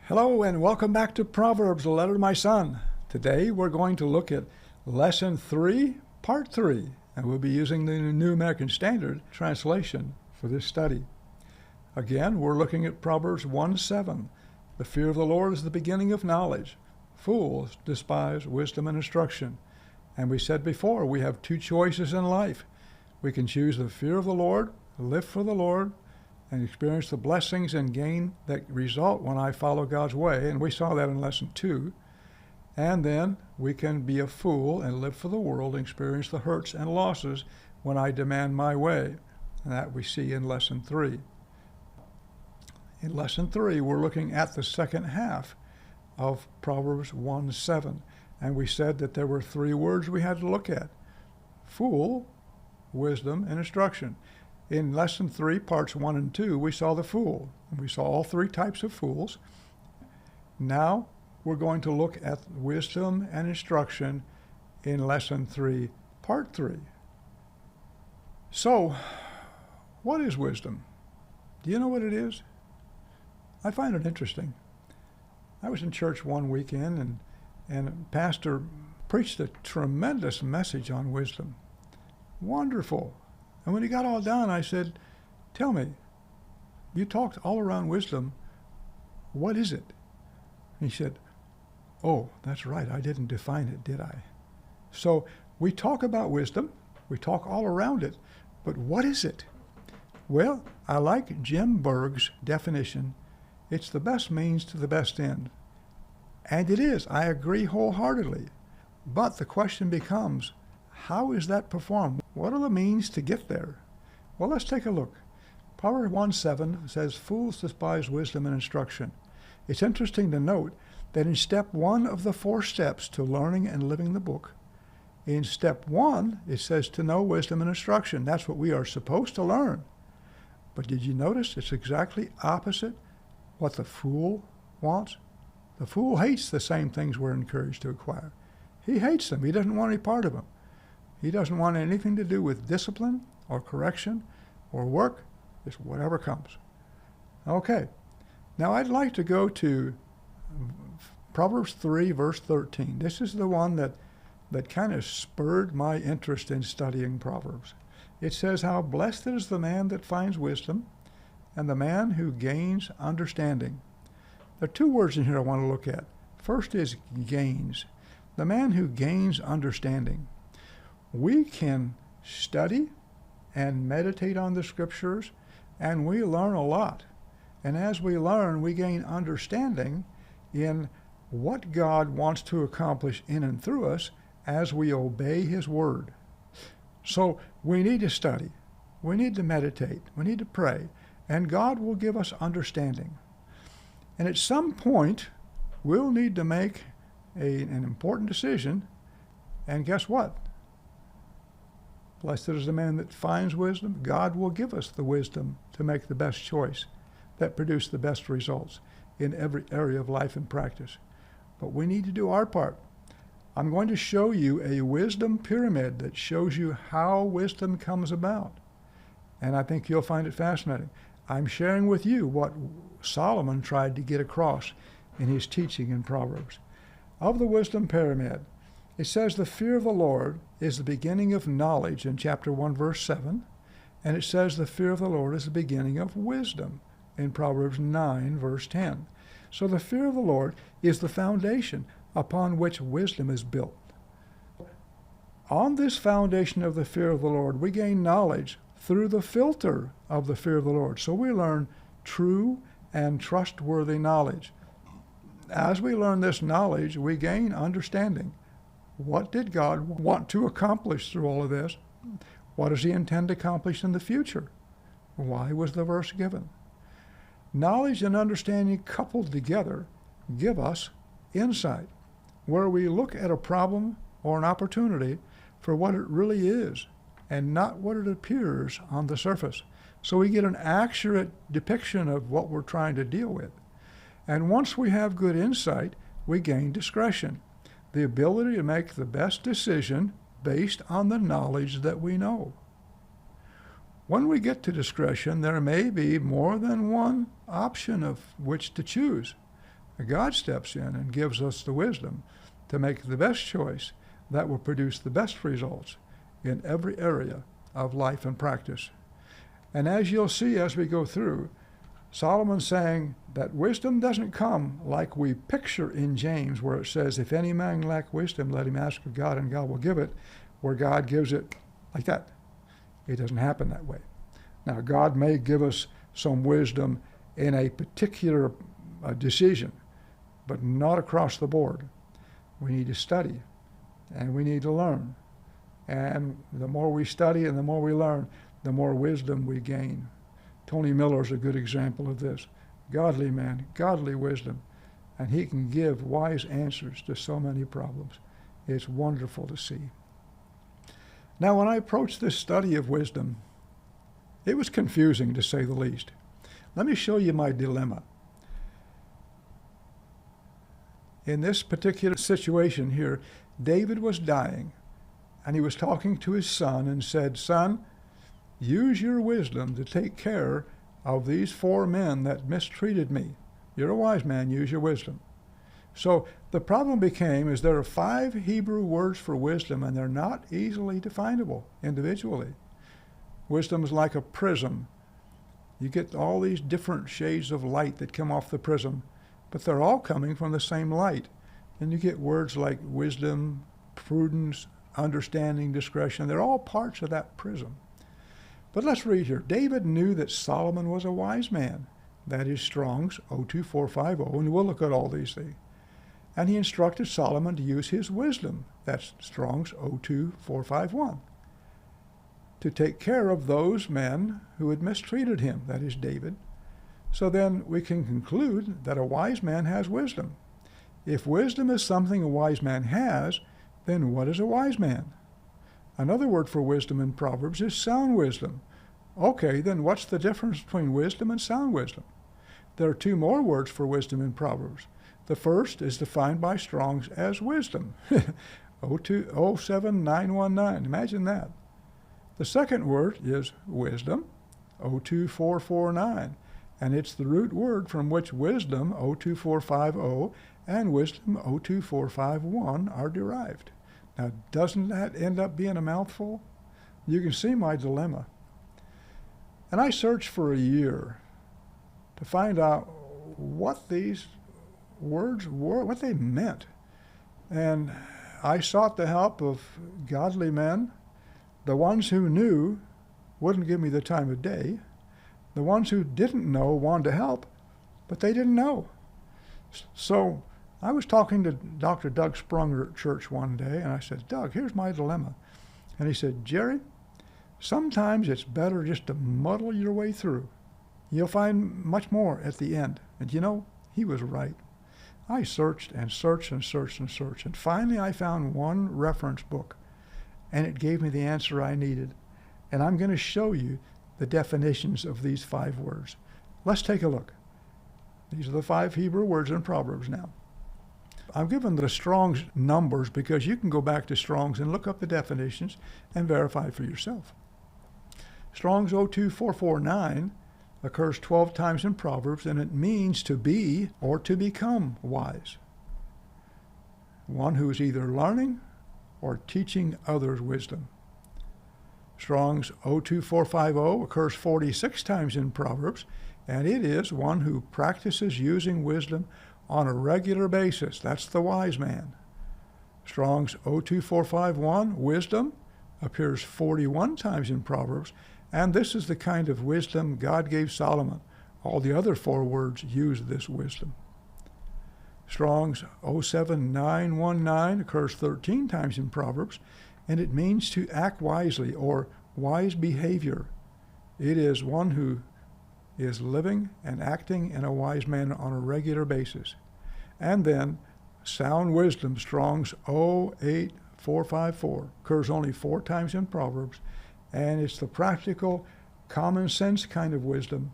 Hello and welcome back to Proverbs, a letter to my son. Today we're going to look at Lesson 3, Part 3, and we'll be using the New American Standard translation for this study. Again, we're looking at Proverbs 1:7. The fear of the Lord is the beginning of knowledge. Fools despise wisdom and instruction. And we said before, we have two choices in life. We can choose the fear of the Lord, live for the Lord, and experience the blessings and gain that result when I follow God's way. And we saw that in Lesson 2. And then we can be a fool and live for the world and experience the hurts and losses when I demand my way. And that we see in Lesson 3. In Lesson 3, we're looking at the second half of Proverbs 1:7. And we said that there were three words we had to look at: fool, wisdom, and instruction. In Lesson 3, Parts 1 and 2, we saw the fool. We saw all three types of fools. Now we're going to look at wisdom and instruction in Lesson 3, Part 3. So, what is wisdom? Do you know what it is? I find it interesting. I was in church one weekend and a pastor preached a tremendous message on wisdom. Wonderful. And when he got all done, I said, "Tell me, you talked all around wisdom. What is it?" And he said, "Oh, that's right. I didn't define it, did I?" So we talk about wisdom. We talk all around it. But what is it? Well, I like Jim Berg's definition. It's the best means to the best end. And it is. I agree wholeheartedly. But the question becomes, how is that performed? What are the means to get there? Well, let's take a look. Proverbs 1:7 says, "Fools despise wisdom and instruction." It's interesting to note that in step 1 of the 4 steps to learning and living the book, in step 1, it says to know wisdom and instruction. That's what we are supposed to learn. But did you notice it's exactly opposite what the fool wants? The fool hates the same things we're encouraged to acquire. He hates them. He doesn't want any part of them. He doesn't want anything to do with discipline or correction or work. It's whatever comes. Okay. Now I'd like to go to Proverbs 3, verse 13. This is the one that kind of spurred my interest in studying Proverbs. It says, "How blessed is the man that finds wisdom and the man who gains understanding." There are 2 words in here I want to look at. First is gains. The man who gains understanding. We can study and meditate on the scriptures, and we learn a lot. And as we learn, we gain understanding in what God wants to accomplish in and through us as we obey His word. So we need to study. We need to meditate. We need to pray. And God will give us understanding. And at some point, we'll need to make an important decision. And guess what? Blessed is the man that finds wisdom. God will give us the wisdom to make the best choice that produce the best results in every area of life and practice. But we need to do our part. I'm going to show you a wisdom pyramid that shows you how wisdom comes about. And I think you'll find it fascinating. I'm sharing with you what Solomon tried to get across in his teaching in Proverbs. Of the wisdom pyramid, it says the fear of the Lord is the beginning of knowledge in chapter 1, verse 7. And it says the fear of the Lord is the beginning of wisdom in Proverbs 9, verse 10. So the fear of the Lord is the foundation upon which wisdom is built. On this foundation of the fear of the Lord, we gain knowledge through the filter of the fear of the Lord. So we learn true and trustworthy knowledge. As we learn this knowledge, we gain understanding. What did God want to accomplish through all of this? What does He intend to accomplish in the future? Why was the verse given? Knowledge and understanding coupled together give us insight, where we look at a problem or an opportunity for what it really is and not what it appears on the surface. So we get an accurate depiction of what we're trying to deal with. And once we have good insight, we gain discretion, the ability to make the best decision based on the knowledge that we know. When we get to discretion, there may be more than one option of which to choose. God steps in and gives us the wisdom to make the best choice that will produce the best results in every area of life and practice. And as you'll see as we go through, Solomon's saying that wisdom doesn't come like we picture in James, where it says, if any man lack wisdom, let him ask of God, and God will give it, where God gives it like that. It doesn't happen that way. Now, God may give us some wisdom in a particular decision, but not across the board. We need to study, and we need to learn. And the more we study and the more we learn, the more wisdom we gain. Tony Miller is a good example of this. Godly man, godly wisdom, and he can give wise answers to so many problems. It's wonderful to see. Now, when I approached this study of wisdom, it was confusing, to say the least. Let me show you my dilemma. In this particular situation here, David was dying, and he was talking to his son and said, son, use your wisdom to take care of these 4 men that mistreated me. You're a wise man, use your wisdom. So the problem became is there are 5 Hebrew words for wisdom, and they're not easily definable individually. Wisdom is like a prism. You get all these different shades of light that come off the prism, but they're all coming from the same light. And you get words like wisdom, prudence, understanding, discretion. They're all parts of that prism. But let's read here. David knew that Solomon was a wise man. That is Strong's 02450, and we'll look at all these things. And he instructed Solomon to use his wisdom. That's Strong's 02451. To take care of those men who had mistreated him. That is David. So then we can conclude that a wise man has wisdom. If wisdom is something a wise man has, then what is a wise man? Another word for wisdom in Proverbs is sound wisdom. Okay, then what's the difference between wisdom and sound wisdom? There are 2 more words for wisdom in Proverbs. The first is defined by Strong's as wisdom, 07919. Imagine that. The second word is wisdom, 02449, and it's the root word from which wisdom, 02450, and wisdom, 02451, are derived. Now, doesn't that end up being a mouthful? You can see my dilemma. And I searched for a year to find out what these words were, what they meant. And I sought the help of godly men. The ones who knew wouldn't give me the time of day. The ones who didn't know wanted to help, but they didn't know. So I was talking to Dr. Doug Sprunger at church one day, and I said, Doug, here's my dilemma. And he said, Jerry, sometimes it's better just to muddle your way through. You'll find much more at the end. And you know, he was right. I searched and searched and searched and searched, and finally I found one reference book, and it gave me the answer I needed. And I'm going to show you the definitions of these 5 words. Let's take a look. These are the 5 Hebrew words in Proverbs now. I've given the Strong's numbers because you can go back to Strong's and look up the definitions and verify for yourself. Strong's 02449 occurs 12 times in Proverbs, and it means to be or to become wise. One who is either learning or teaching others wisdom. Strong's 02450 occurs 46 times in Proverbs, and it is one who practices using wisdom on a regular basis. That's the wise man. Strong's 02451, wisdom, appears 41 times in Proverbs, and this is the kind of wisdom God gave Solomon. All the other 4 words use this wisdom. Strong's 07919 occurs 13 times in Proverbs, and it means to act wisely or wise behavior. It is one who is living and acting in a wise manner on a regular basis. And then sound wisdom, Strong's 08454, occurs only 4 times in Proverbs, and it's the practical, common sense kind of wisdom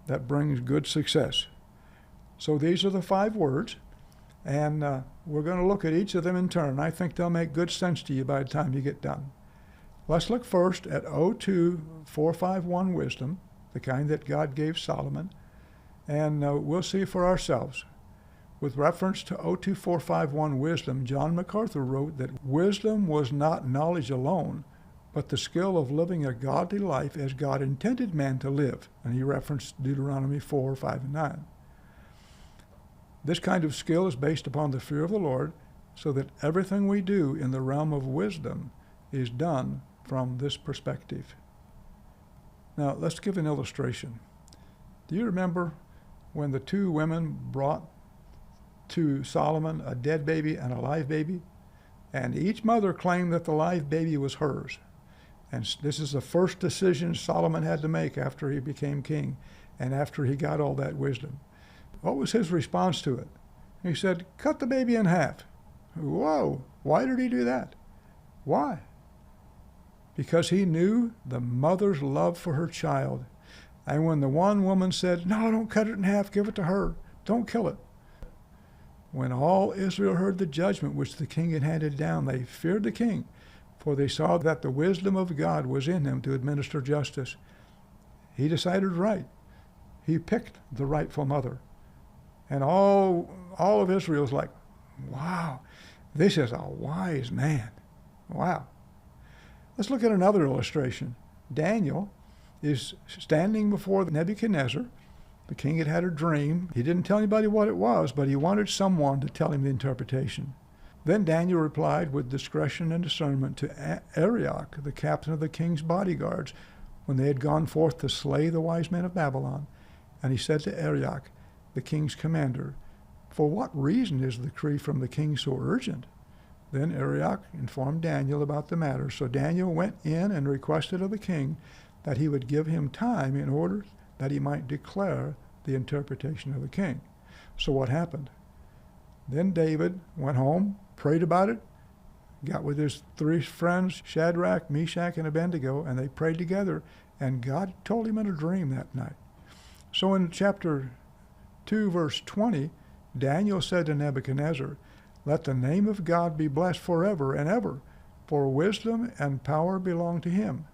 that brings good success. So these are the 5 words, and we're going to look at each of them in turn. I think they'll make good sense to you by the time you get done. Let's look first at 02451 wisdom, the kind that God gave Solomon, and we'll see for ourselves. With reference to 02451 wisdom, John MacArthur wrote that wisdom was not knowledge alone, but the skill of living a godly life as God intended man to live. And he referenced Deuteronomy 4, 5, and 9. This kind of skill is based upon the fear of the Lord, so that everything we do in the realm of wisdom is done from this perspective. Now, let's give an illustration. Do you remember when the two women brought to Solomon a dead baby and a live baby? And each mother claimed that the live baby was hers. And this is the first decision Solomon had to make after he became king and after he got all that wisdom. What was his response to it? He said, cut the baby in half. Whoa, why did he do that? Why? Because he knew the mother's love for her child. And when the one woman said, no, don't cut it in half, give it to her, don't kill it. When all Israel heard the judgment which the king had handed down, they feared the king, for they saw that the wisdom of God was in him to administer justice. He decided right. He picked the rightful mother. And all of Israel was like, wow, this is a wise man. Wow. Let's look at another illustration. Daniel is standing before Nebuchadnezzar. The king had had a dream. He didn't tell anybody what it was, but he wanted someone to tell him the interpretation. Then Daniel replied with discretion and discernment to Arioch, the captain of the king's bodyguards, when they had gone forth to slay the wise men of Babylon. And he said to Arioch, the king's commander, for what reason is the decree from the king so urgent? Then Arioch informed Daniel about the matter. So Daniel went in and requested of the king that he would give him time in order that he might declare the interpretation of the king. So what happened? Then David went home, prayed about it, got with his three friends, Shadrach, Meshach, and Abednego, and they prayed together, and God told him in a dream that night. So in chapter 2, verse 20, Daniel said to Nebuchadnezzar, let the name of God be blessed forever and ever, for wisdom and power belong to him.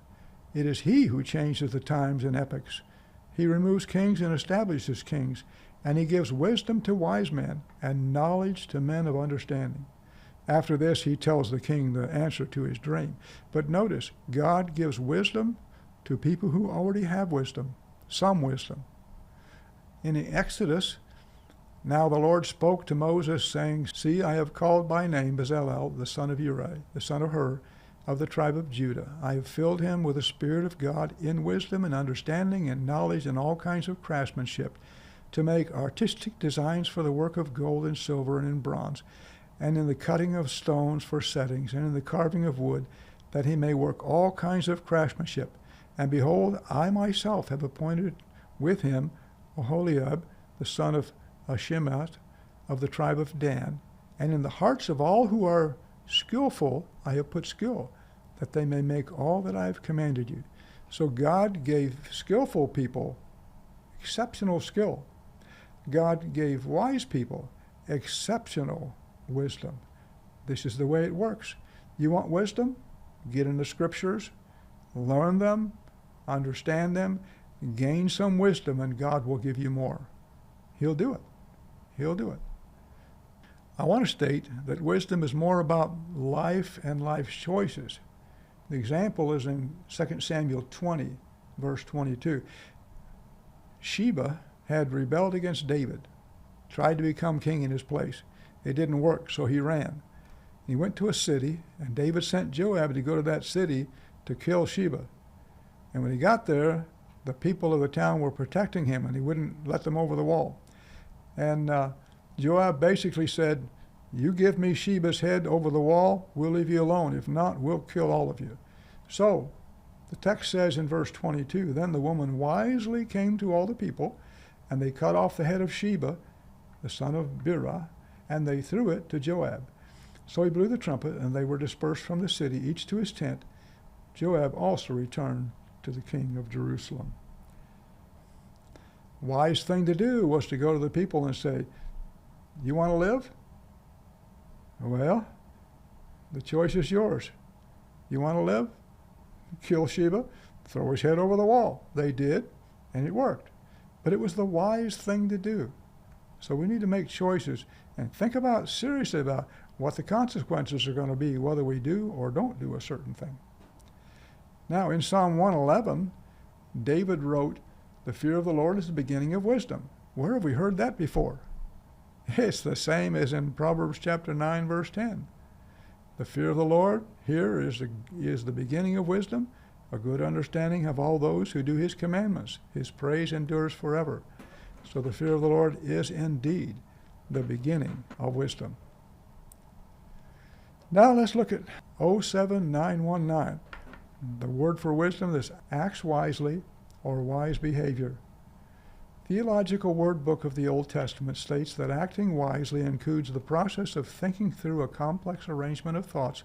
It is he who changes the times and epochs. He removes kings and establishes kings, and he gives wisdom to wise men and knowledge to men of understanding. After this, he tells the king the answer to his dream. But notice, God gives wisdom to people who already have wisdom, some wisdom. In the Exodus, now the Lord spoke to Moses, saying, see, I have called by name Bezalel, the son of Uri, the son of Hur, of the tribe of Judah. I have filled him with the Spirit of God in wisdom and understanding and knowledge and all kinds of craftsmanship, to make artistic designs for the work of gold and silver and in bronze, and in the cutting of stones for settings, and in the carving of wood, that he may work all kinds of craftsmanship. And behold, I myself have appointed with him Oholiab, the son of Ahisamach, of the tribe of Dan. And in the hearts of all who are skillful I have put skill, that they may make all that I have commanded you. So God gave skillful people exceptional skill. God gave wise people exceptional wisdom. This is the way it works. You want wisdom? Get in the scriptures, learn them, understand them, gain some wisdom, and God will give you more. He'll do it. He'll do it. I want to state that wisdom is more about life and life's choices. The example is in 2 Samuel 20, verse 22. Sheba had rebelled against David, tried to become king in his place. It didn't work, so he ran. He went to a city, and David sent Joab to go to that city to kill Sheba. And when he got there, the people of the town were protecting him, and he wouldn't let them over the wall. And Joab basically said, you give me Sheba's head over the wall, we'll leave you alone. If not, we'll kill all of you. So the text says in verse 22, then the woman wisely came to all the people, and they cut off the head of Sheba, the son of Birah, and they threw it to Joab. So he blew the trumpet, and they were dispersed from the city, each to his tent. Joab also returned to the king of Jerusalem. Wise thing to do was to go to the people and say, you want to live? Well, the choice is yours. You want to live? Kill Sheba, throw his head over the wall. They did, and it worked. But it was the wise thing to do. So we need to make choices and think seriously about what the consequences are going to be, whether we do or don't do a certain thing. Now, in Psalm 111, David wrote, "The fear of the Lord is the beginning of wisdom." Where have we heard that before? It's the same as in Proverbs chapter 9, verse 10. The fear of the Lord here is the beginning of wisdom, a good understanding of all those who do his commandments. His praise endures forever. So the fear of the Lord is indeed the beginning of wisdom. Now let's look at 07919. The word for wisdom is acts wisely or wise behavior. Theological Word Book of the Old Testament states that acting wisely includes the process of thinking through a complex arrangement of thoughts,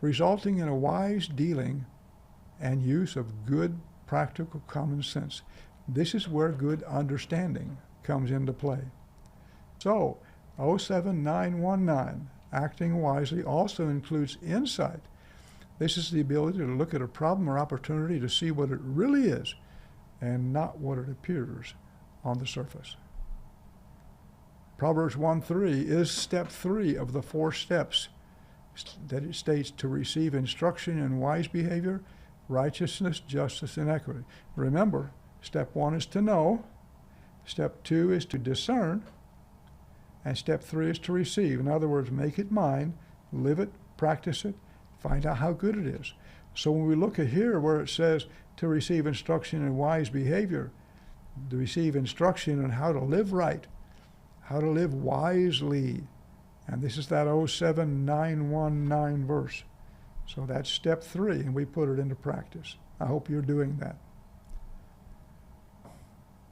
resulting in a wise dealing and use of good, practical common sense. This is where good understanding comes into play. So, 07919, acting wisely, also includes insight. This is the ability to look at a problem or opportunity to see what it really is and not what it appears on the surface. Proverbs 1:3 is step 3 of the 4 steps that it states to receive instruction in wise behavior, righteousness, justice, and equity. Remember, step 1 is to know, step 2 is to discern, and step 3 is to receive. In other words, make it mine, live it, practice it, find out how good it is. So when we look at here where it says to receive instruction in wise behavior, to receive instruction on how to live right, how to live wisely, and this is that 07919 verse. So that's step 3, and we put it into practice. I hope you're doing that.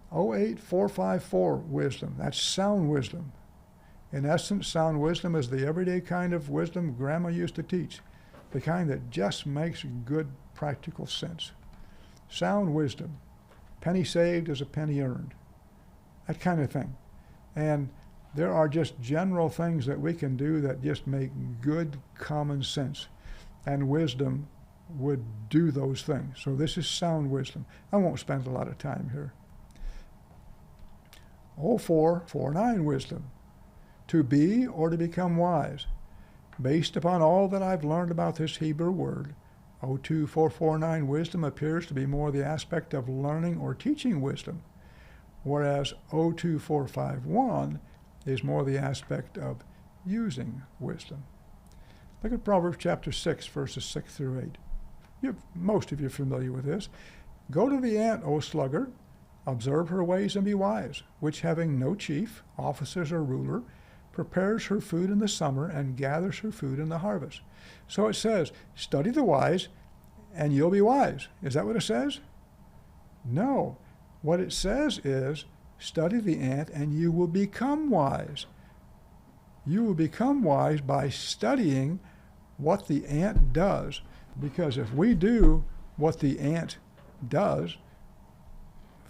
08454 wisdom, that's sound wisdom. In essence, sound wisdom is the everyday kind of wisdom Grandma used to teach, the kind that just makes good practical sense. Sound wisdom. Penny saved is a penny earned. That kind of thing. And there are just general things that we can do that just make good common sense. And wisdom would do those things. So this is sound wisdom. I won't spend a lot of time here. 0449 wisdom. To be or to become wise. Based upon all that I've learned about this Hebrew word, 02449 wisdom appears to be more the aspect of learning or teaching wisdom, whereas 02451 is more the aspect of using wisdom. Look at Proverbs chapter 6, verses 6 through 8. Most of you are familiar with this. Go to the ant, O sluggard, observe her ways and be wise, which having no chief, officers, or ruler, prepares her food in the summer and gathers her food in the harvest. So it says, study the wise and you'll be wise. Is that what it says? No. What it says is, study the ant and you will become wise. You will become wise by studying what the ant does. Because if we do what the ant does,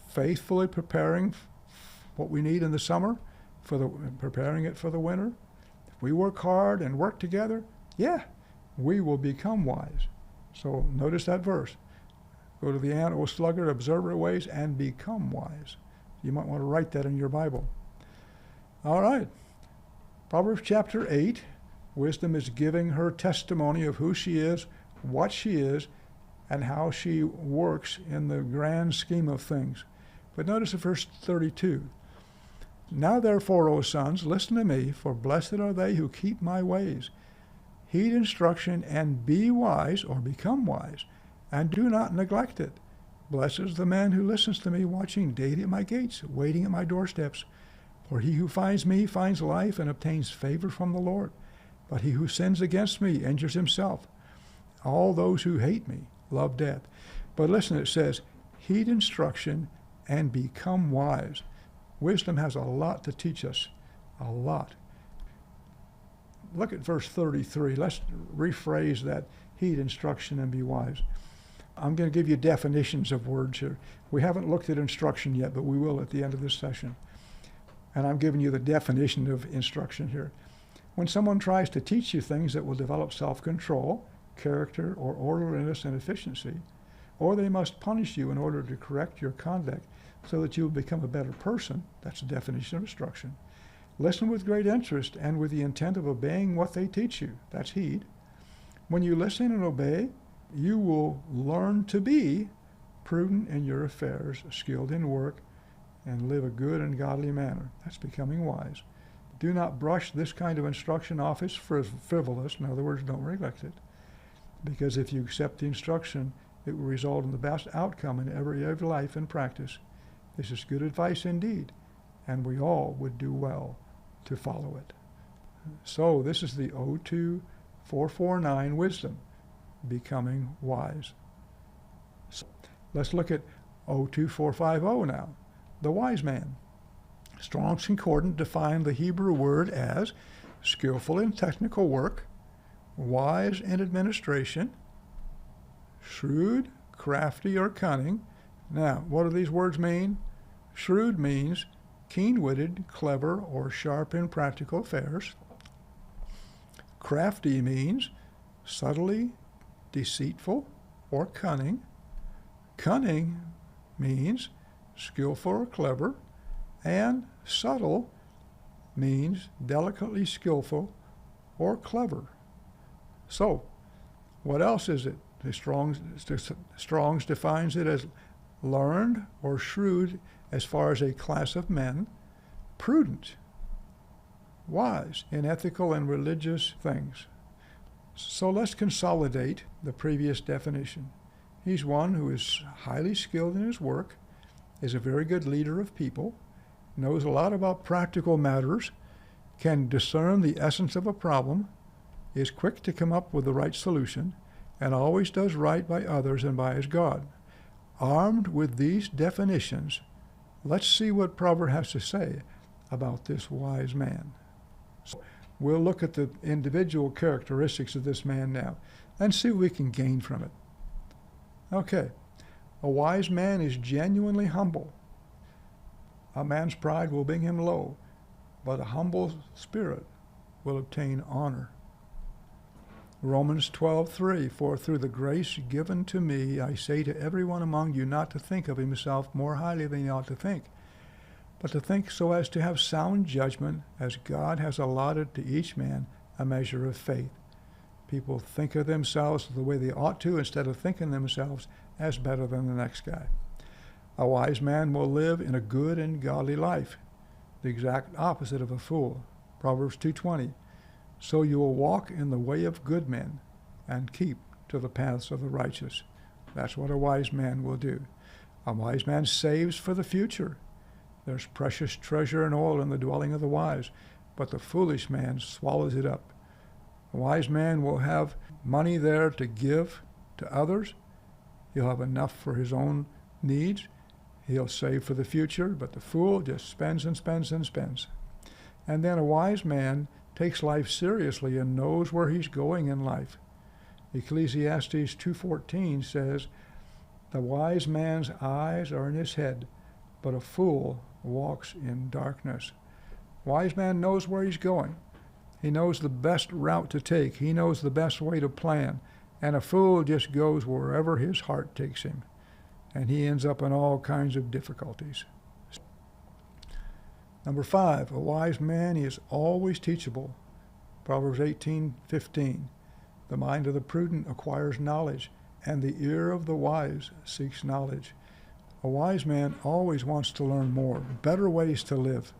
faithfully preparing what we need in the summer, preparing it for the winter, if we work hard and work together, we will become wise. So notice that verse. Go to the ant, O sluggard, observe her ways, and become wise. You might want to write that in your Bible. All right. Proverbs chapter 8, wisdom is giving her testimony of who she is, what she is, and how she works in the grand scheme of things. But notice in verse 32. Now therefore, O sons, listen to me, for blessed are they who keep my ways. Heed instruction and be wise, or become wise, and do not neglect it. Blessed is the man who listens to me, watching daily at my gates, waiting at my doorsteps. For he who finds me finds life and obtains favor from the Lord. But he who sins against me injures himself. All those who hate me love death. But listen, it says, heed instruction and become wise. Wisdom has a lot to teach us, a lot. Look at verse 33. Let's rephrase that, heed instruction and be wise. I'm going to give you definitions of words here. We haven't looked at instruction yet, but we will at the end of this session. And I'm giving you the definition of instruction here. When someone tries to teach you things that will develop self-control, character, or orderliness and efficiency, or they must punish you in order to correct your conduct so that you will become a better person, that's the definition of instruction. Listen with great interest and with the intent of obeying what they teach you. That's heed. When you listen and obey, you will learn to be prudent in your affairs, skilled in work, and live a good and godly manner. That's becoming wise. Do not brush this kind of instruction off as frivolous. In other words, don't neglect it. Because if you accept the instruction, it will result in the best outcome in every area of life and practice. This is good advice indeed, and we all would do well to follow it. So this is the 02449 wisdom, becoming wise. So let's look at 02450 now, the wise man. Strong's Concordant defined the Hebrew word as skillful in technical work, wise in administration, shrewd, crafty, or cunning. Now, what do these words mean? Shrewd means keen-witted, clever, or sharp in practical affairs. Crafty means subtly deceitful or cunning. Cunning means skillful or clever. And subtle means delicately skillful or clever. So, what else is it? The Strong's defines it as learned or shrewd as far as a class of men, prudent, wise in ethical and religious things. So let's consolidate the previous definition. He's one who is highly skilled in his work, is a very good leader of people, knows a lot about practical matters, can discern the essence of a problem, is quick to come up with the right solution, and always does right by others and by his God. Armed with these definitions, let's see what Proverbs has to say about this wise man. So we'll look at the individual characteristics of this man now and see what we can gain from it. Okay, a wise man is genuinely humble. A man's pride will bring him low, but a humble spirit will obtain honor. Romans 12:3, for through the grace given to me, I say to everyone among you not to think of himself more highly than he ought to think, but to think so as to have sound judgment, as God has allotted to each man a measure of faith. People think of themselves the way they ought to instead of thinking themselves as better than the next guy. A wise man will live in a good and godly life, the exact opposite of a fool. Proverbs 2:20. So you will walk in the way of good men and keep to the paths of the righteous. That's what a wise man will do. A wise man saves for the future. There's precious treasure and oil in the dwelling of the wise, but the foolish man swallows it up. A wise man will have money there to give to others. He'll have enough for his own needs. He'll save for the future, but the fool just spends and spends and spends. And then a wise man takes life seriously and knows where he's going in life. Ecclesiastes 2:14 says, the wise man's eyes are in his head, but a fool walks in darkness. Wise man knows where he's going. He knows the best route to take. He knows the best way to plan. And a fool just goes wherever his heart takes him. And he ends up in all kinds of difficulties. Number 5, a wise man is always teachable. Proverbs 18:15. The mind of the prudent acquires knowledge, and the ear of the wise seeks knowledge. A wise man always wants to learn more, better ways to live.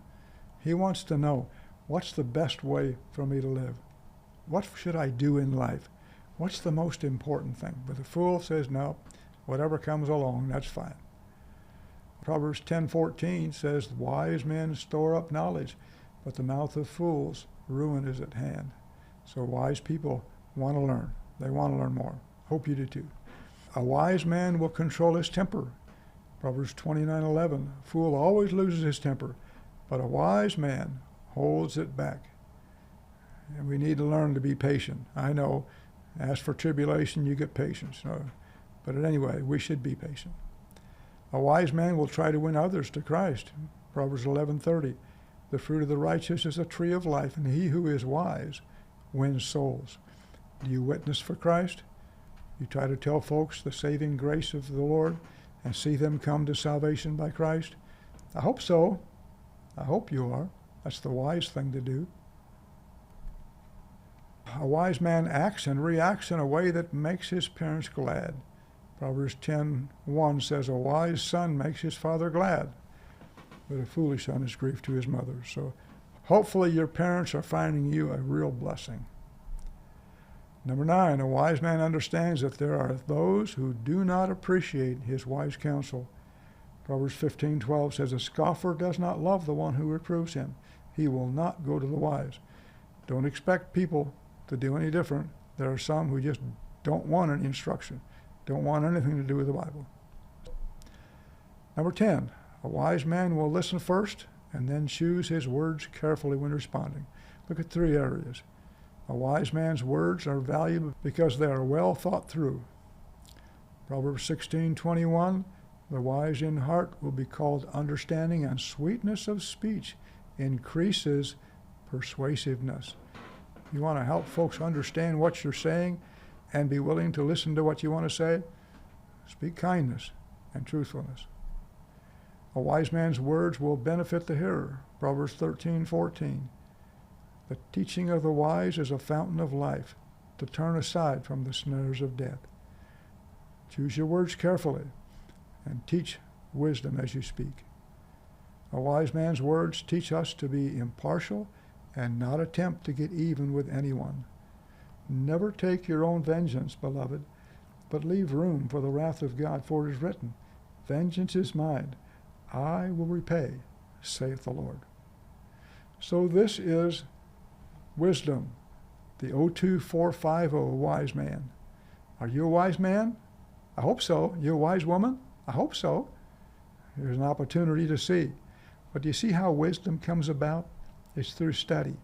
He wants to know, what's the best way for me to live? What should I do in life? What's the most important thing? But the fool says, no, whatever comes along, that's fine. Proverbs 10:14 says, wise men store up knowledge, but the mouth of fools, ruin is at hand. So wise people want to learn. They want to learn more. Hope you do too. A wise man will control his temper. Proverbs 29:11, a fool always loses his temper, but a wise man holds it back. And we need to learn to be patient. I know, ask for tribulation, you get patience. But anyway, we should be patient. A wise man will try to win others to Christ. Proverbs 11:30, the fruit of the righteous is a tree of life, and he who is wise wins souls. Do you witness for Christ? You try to tell folks the saving grace of the Lord and see them come to salvation by Christ? I hope so. I hope you are. That's the wise thing to do. A wise man acts and reacts in a way that makes his parents glad. Proverbs 10:1 says, a wise son makes his father glad, but a foolish son is grief to his mother. So hopefully your parents are finding you a real blessing. Number 9, a wise man understands that there are those who do not appreciate his wise counsel. Proverbs 15:12 says, a scoffer does not love the one who reproves him. He will not go to the wise. Don't expect people to do any different. There are some who just don't want any instruction, don't want anything to do with the Bible. Number 10, a wise man will listen first and then choose his words carefully when responding. Look at 3 areas. A wise man's words are valuable because they are well thought through. Proverbs 16:21, the wise in heart will be called understanding, and sweetness of speech increases persuasiveness. You want to help folks understand what you're saying and be willing to listen to what you want to say? Speak kindness and truthfulness. A wise man's words will benefit the hearer. Proverbs 13:14. The teaching of the wise is a fountain of life, to turn aside from the snares of death. Choose your words carefully and teach wisdom as you speak. A wise man's words teach us to be impartial and not attempt to get even with anyone. Never take your own vengeance, beloved, but leave room for the wrath of God, for it is written, vengeance is mine, I will repay, saith the Lord. So this is wisdom, the 02450 wise man. Are you a wise man? I hope so. You a wise woman? I hope so. There's an opportunity to see. But do you see how wisdom comes about? It's through study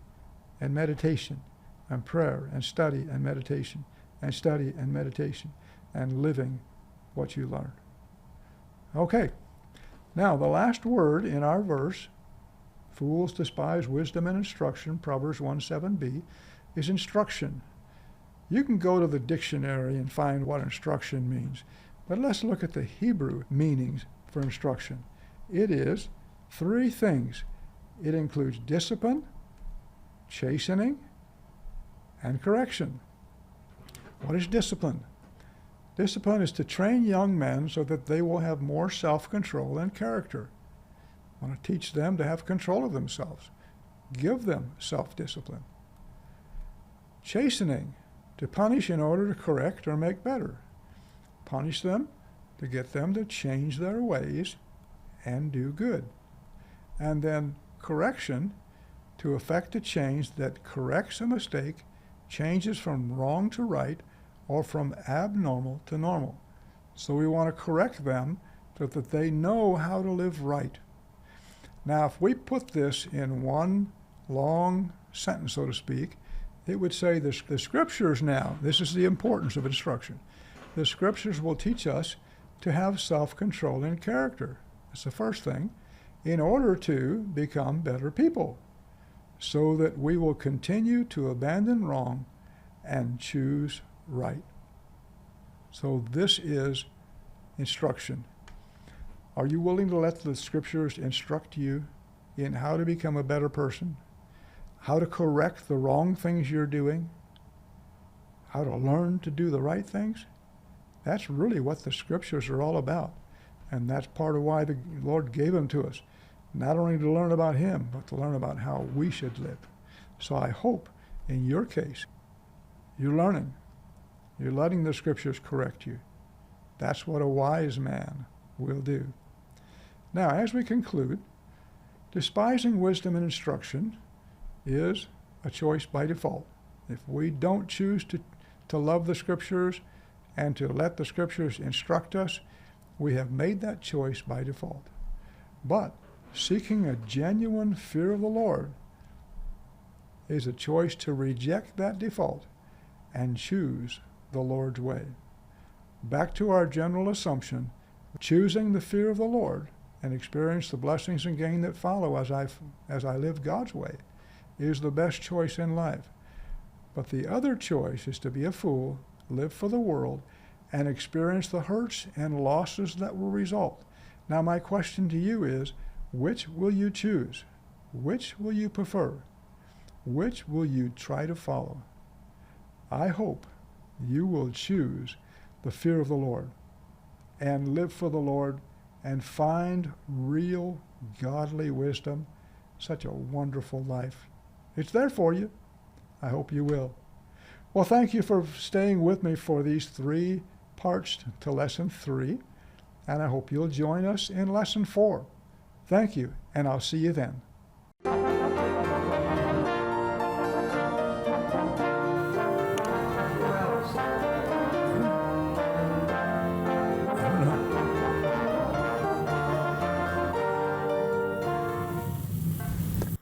and meditation and prayer and study and meditation and study and meditation and living what you learn. Okay. Now, the last word in our verse, fools despise wisdom and instruction, Proverbs 1:7b, is instruction. You can go to the dictionary and find what instruction means, but let's look at the Hebrew meanings for instruction. It is 3 things. It includes discipline, chastening, and correction. What is discipline? Discipline is to train young men so that they will have more self-control and character. I want to teach them to have control of themselves. Give them self-discipline. Chastening, to punish in order to correct or make better. Punish them to get them to change their ways and do good. And then correction, to effect a change that corrects a mistake, changes from wrong to right, or from abnormal to normal. So we want to correct them so that they know how to live right. Now, if we put this in one long sentence, so to speak, it would say the Scriptures now, this is the importance of instruction, the Scriptures will teach us to have self-control and character. That's the first thing, in order to become better people, so that we will continue to abandon wrong and choose right. So this is instruction. Are you willing to let the Scriptures instruct you in how to become a better person, how to correct the wrong things you're doing, how to learn to do the right things? That's really what the Scriptures are all about. And that's part of why the Lord gave them to us, not only to learn about Him, but to learn about how we should live. So I hope in your case, you're learning. You're letting the Scriptures correct you. That's what a wise man will do. Now, as we conclude, despising wisdom and instruction is a choice by default. If we don't choose to love the Scriptures and to let the Scriptures instruct us, we have made that choice by default. But seeking a genuine fear of the Lord is a choice to reject that default and choose the Lord's way. Back to our general assumption, choosing the fear of the Lord and experience the blessings and gain that follow as I live God's way is the best choice in life. But the other choice is to be a fool, live for the world, and experience the hurts and losses that will result. Now my question to you is, which will you choose? Which will you prefer? Which will you try to follow? I hope you will choose the fear of the Lord and live for the Lord and find real godly wisdom. Such a wonderful life. It's there for you. I hope you will. Well, thank you for staying with me for these 3 parts to Lesson 3, and I hope you'll join us in Lesson 4. Thank you, and I'll see you then.